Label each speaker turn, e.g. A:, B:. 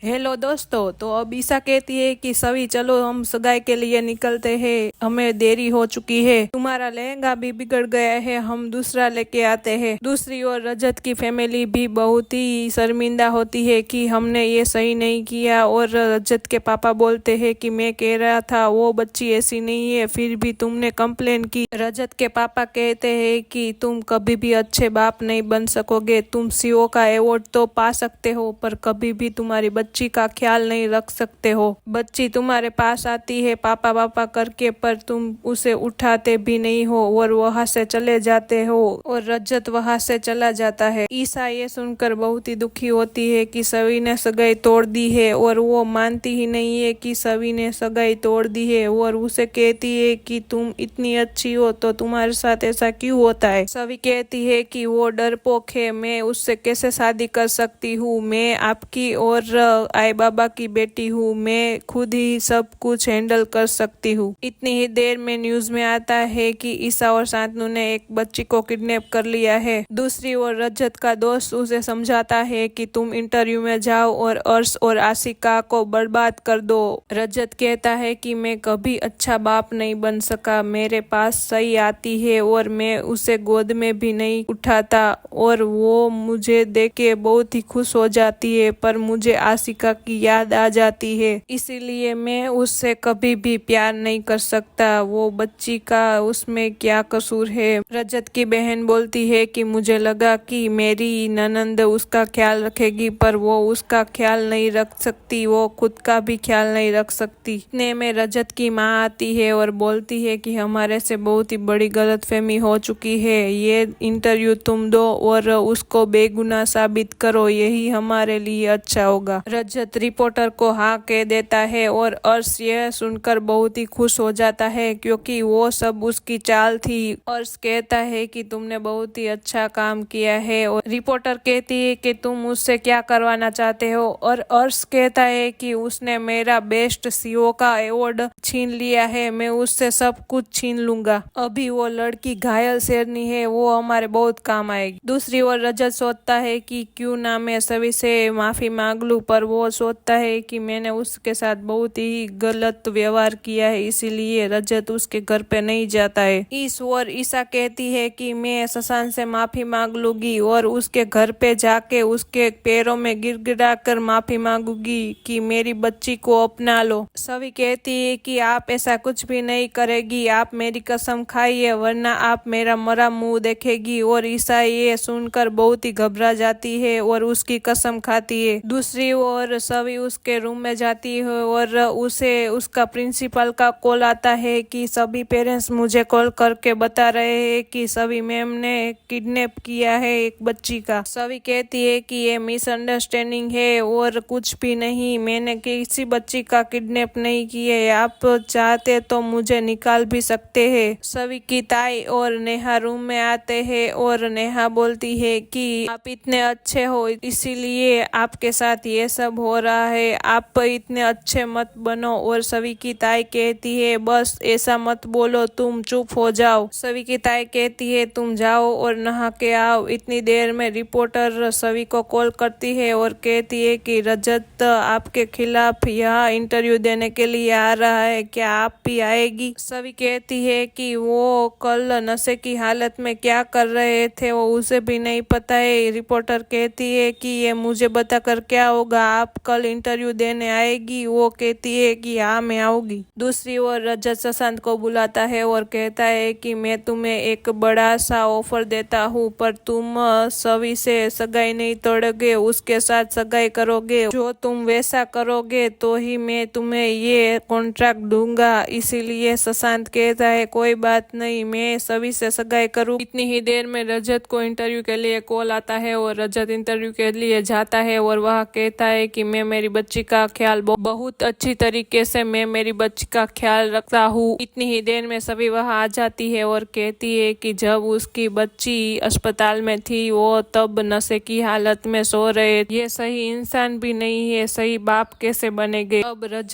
A: Hello दोस्तों। तो अब ईसा कहती है कि सभी चलो हम सगाई के लिए निकलते हैं, हमें देरी हो चुकी है, तुम्हारा लहंगा भी बिगड़ गया है, हम दूसरा लेके आते हैं। दूसरी ओर रजत की फैमिली भी बहुत ही शर्मिंदा होती है कि हमने ये सही नहीं किया, और रजत के पापा बोलते हैं कि मैं कह रहा था वो बच्ची ऐसी नहीं है, फिर भी तुमने कंप्लेन की। रजत के पापा कहते हैं कि तुम कभी भी अच्छे बाप नहीं बन सकोगे, तुम सीओ का अवार्ड तो पा सकते हो पर कभी भी तुम्हारी बच्ची का ख्याल नहीं रख सकते हो। बच्ची तुम्हारे पास आती है पापा पापा करके, पर तुम उसे उठाते भी नहीं हो और वहां से चले जाते हो, और रजत वहां से चला जाता है। ईसा ये सुनकर बहुत ही दुखी होती है कि सवी ने सगाई तोड़ दी है, और वो मानती ही नहीं है कि सवी ने सगाई तोड़ दी है, और उसे कहती है कि तुम इतनी अच्छी हो तो तुम्हारे साथ ऐसा क्यों होता है। सवी कहती है कि वो डरपोक है, मैं उससे कैसे शादी कर सकती हूँ, मैं आपकी और आई बाबा की बेटी हूँ, मैं खुद ही सब कुछ हैंडल कर सकती हूँ। इतनी ही देर में न्यूज में आता है कि ईसा और शांतनु ने एक बच्ची को किडनैप कर लिया है। दूसरी ओर रजत का दोस्त उसे समझाता है कि तुम इंटरव्यू में जाओ और अर्श और आशिका को बर्बाद कर दो। रजत कहता है कि मैं कभी अच्छा बाप नहीं बन सका, मेरे पास सही आती है और मैं उसे गोद में भी नहीं उठाता, और वो मुझे देख के बहुत ही खुश हो जाती है, पर मुझे आशिका की याद आ जाती है, इसीलिए मैं उससे कभी भी प्यार नहीं कर सकता। वो बच्ची का उसमें क्या कसूर है। रजत की बहन बोलती है कि मुझे लगा कि मेरी ननंद उसका ख्याल रखेगी, पर वो उसका ख्याल नहीं रख सकती, वो खुद का भी ख्याल नहीं रख सकती। इतने में रजत की माँ आती है और बोलती है कि हमारे से बहुत ही बड़ी गलतफहमी हो चुकी है, ये इंटरव्यू तुम दो और उसको बेगुनाह साबित करो, यही हमारे लिए अच्छा होगा। रजत रिपोर्टर को हाँ कह देता है और अर्श यह सुनकर बहुत ही खुश हो जाता है, क्योंकि वो सब उसकी चाल थी। अर्श कहता है कि तुमने बहुत ही अच्छा काम किया है, और रिपोर्टर कहती है कि तुम उससे क्या करवाना चाहते हो, और अर्श कहता है कि उसने मेरा बेस्ट सीओ का अवार्ड छीन लिया है, मैं उससे सब कुछ छीन लूंगा। अभी वो लड़की घायल शेरनी है, वो हमारे बहुत काम आएगी। दूसरी ओर रजत सोचता है कि क्यों ना मैं सभी से माफी मांग लूं, पर वो सोचता है कि मैंने उसके साथ बहुत ही गलत व्यवहार किया है, इसीलिए रजत उसके घर पे नहीं जाता है। इस ओर ईसा कहती है कि मैं शशांक से माफी मांग लूंगी और उसके घर पे जाके उसके पैरों में गिड़गिड़ा कर माफी मांगूंगी कि मेरी बच्ची को अपना लो। सभी कहती है कि आप ऐसा कुछ भी नहीं करेगी, आप मेरी कसम खाइए वरना आप मेरा मरा मुंह देखेगी। और ईसा ये सुनकर बहुत ही घबरा जाती है और उसकी कसम खाती है। दूसरी ओर सभी उसके रूम में जाती है और उसे उसका प्रिंसिपल का कॉल आता है कि सभी पेरेंट्स मुझे कॉल करके बता रहे हैं कि सभी मैम ने किडनैप किया है एक बच्ची का। सभी कहती है कि ये मिसअंडरस्टैंडिंग है और कुछ भी नहीं, मैंने किसी बच्ची का किडनैप नहीं किया है, आप चाहते तो मुझे निकाल भी सकते हैं। सभी की ताई और नेहा रूम में आते हैं और नेहा बोलती है कि आप इतने अच्छे हो इसीलिए आपके साथ ये सब हो रहा है, आप इतने अच्छे मत बनो। और सभी की ताई कहती है बस ऐसा मत बोलो, तुम चुप हो जाओ। सभी की ताई कहती है तुम जाओ और नहा के आओ। इतनी देर में रिपोर्टर सभी को कॉल करती है और कहती है कि रजत आपके खिलाफ यहाँ इंटरव्यू देने के लिए आ रहा है, क्या आप भी आएगी। सभी कहती है कि वो कल नशे की हालत में क्या कर रहे थे वो उसे भी नहीं पता है। रिपोर्टर कहती है कि ये मुझे बताकर क्या होगा, आप कल इंटरव्यू देने आएगी। वो कहती है कि हाँ मैं आऊंगी। दूसरी ओर रजत शशांक को बुलाता है और कहता है कि मैं तुम्हें एक बड़ा सा ऑफर देता हूँ, पर तुम सभी से सगाई नहीं तोड़ोगे, उसके साथ सगाई करोगे, जो तुम वैसा करोगे तो ही मैं तुम्हें ये कॉन्ट्रैक्ट दूंगा। इसीलिए शशांक कहता है कोई बात नहीं, मैं सभी से सगाई करूँ। इतनी ही देर में रजत को इंटरव्यू के लिए कॉल आता है और रजत इंटरव्यू के लिए जाता है और वह कहता है कि मैं मेरी बच्ची का ख्याल बहुत अच्छी तरीके से मैं मेरी बच्ची का ख्याल रखता हूँ। इतनी ही देर में सभी वहाँ आ जाती है और कहती है कि जब उसकी बच्ची अस्पताल में थी वो तब नशे की हालत में सो रहे, ये सही इंसान भी नहीं है, सही बाप कैसे बनेंगे। अब रजत